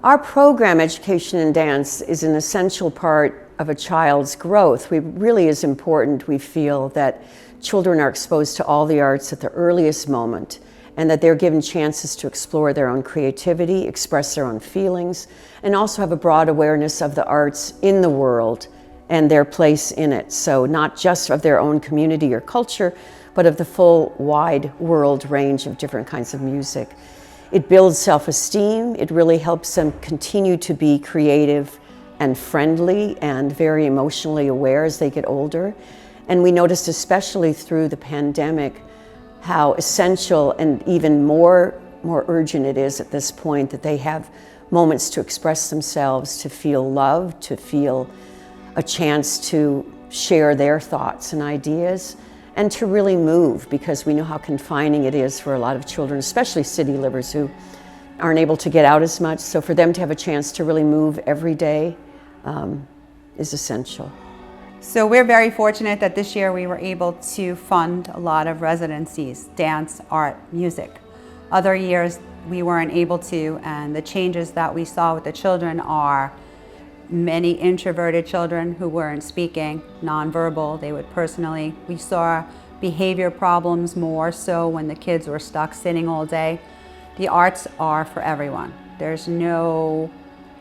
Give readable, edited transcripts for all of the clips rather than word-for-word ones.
Our program, Education in Dance, is an essential part of a child's growth. It really is important, we feel, that children are exposed to all the arts at the earliest moment, and that they're given chances to explore their own creativity, express their own feelings, and also have a broad awareness of the arts in the world and their place in it. So not just of their own community or culture, but of the full wide world range of different kinds of music. It builds self-esteem. It really helps them continue to be creative and friendly and very emotionally aware as they get older. And we noticed, especially through the pandemic, how essential and even more urgent it is at this point that they have moments to express themselves, to feel loved, to feel a chance to share their thoughts and ideas, and to really move, because we know how confining it is for a lot of children, especially city livers who aren't able to get out as much. So for them to have a chance to really move every day is essential. So we're very fortunate that this year we were able to fund a lot of residencies, dance, art, music. Other years we weren't able to, and the changes that we saw with the children are many introverted children who weren't speaking, nonverbal. We saw behavior problems more so when the kids were stuck sitting all day. The arts are for everyone. There's no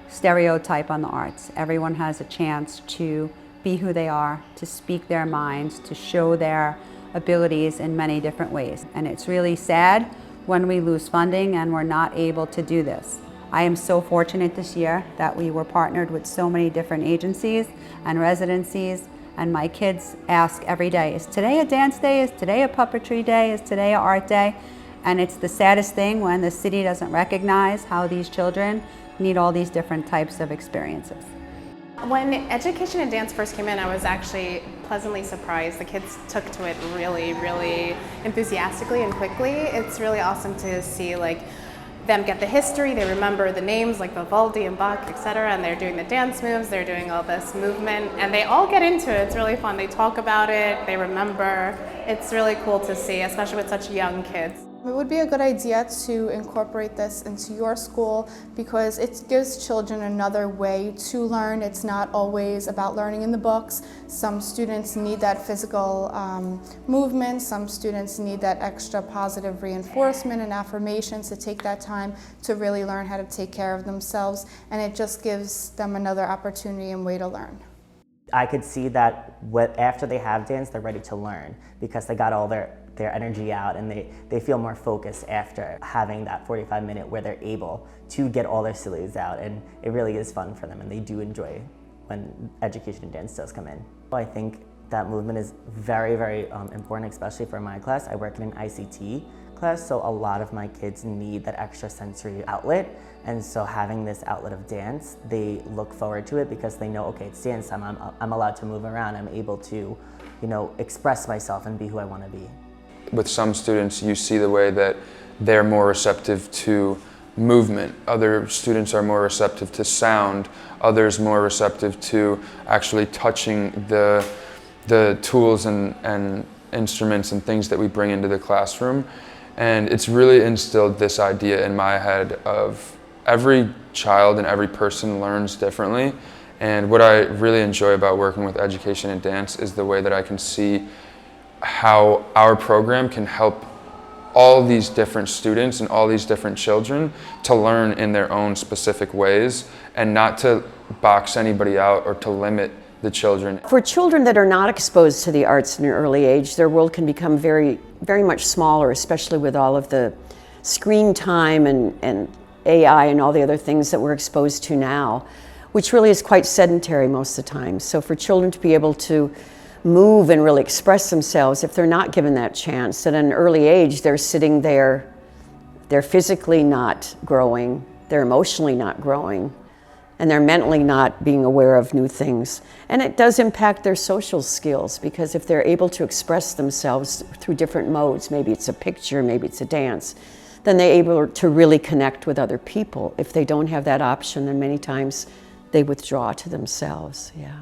stereotype on the arts. Everyone has a chance to be who they are, to speak their minds, to show their abilities in many different ways. And it's really sad when we lose funding and we're not able to do this. I am so fortunate this year that we were partnered with so many different agencies and residencies, and my kids ask every day, is today a dance day? Is today a puppetry day? Is today an art day? And it's the saddest thing when the city doesn't recognize how these children need all these different types of experiences. When Education in Dance first came in, I was actually pleasantly surprised. The kids took to it really, really enthusiastically and quickly. It's really awesome to see them get the history, they remember the names like Vivaldi and Bach, etc., and they're doing the dance moves, they're doing all this movement, and they all get into it. It's really fun. They talk about it, they remember. It's really cool to see, especially with such young kids. It would be a good idea to incorporate this into your school because it gives children another way to learn. It's not always about learning in the books. Some students need that physical movement. Some students need that extra positive reinforcement and affirmations to take that time to really learn how to take care of themselves, and it just gives them another opportunity and way to learn. I could see that after they have dance, they're ready to learn because they got all their energy out, and they feel more focused after having that 45-minute where they're able to get all their sillies out, and it really is fun for them, and they do enjoy when Education in Dance does come in. I think that movement is very, very important, especially for my class. I work in an ICT class, so a lot of my kids need that extra sensory outlet, and so having this outlet of dance, they look forward to it because they know, okay, it's dance time, I'm allowed to move around, I'm able to, express myself and be who I want to be. With some students, you see the way that they're more receptive to movement. Other students are more receptive to sound. Others more receptive to actually touching the tools and instruments and things that we bring into the classroom. And it's really instilled this idea in my head of every child and every person learns differently. And what I really enjoy about working with Education in Dance is the way that I can see how our program can help all these different students and all these different children to learn in their own specific ways and not to box anybody out or to limit the children. For children that are not exposed to the arts in an early age, their world can become very, very much smaller, especially with all of the screen time and AI and all the other things that we're exposed to now, which really is quite sedentary most of the time. So for children to be able to move and really express themselves, if they're not given that chance, at an early age they're sitting there, they're physically not growing, they're emotionally not growing, and they're mentally not being aware of new things. And it does impact their social skills, because if they're able to express themselves through different modes, maybe it's a picture, maybe it's a dance, then they're able to really connect with other people. If they don't have that option, then many times they withdraw to themselves, yeah.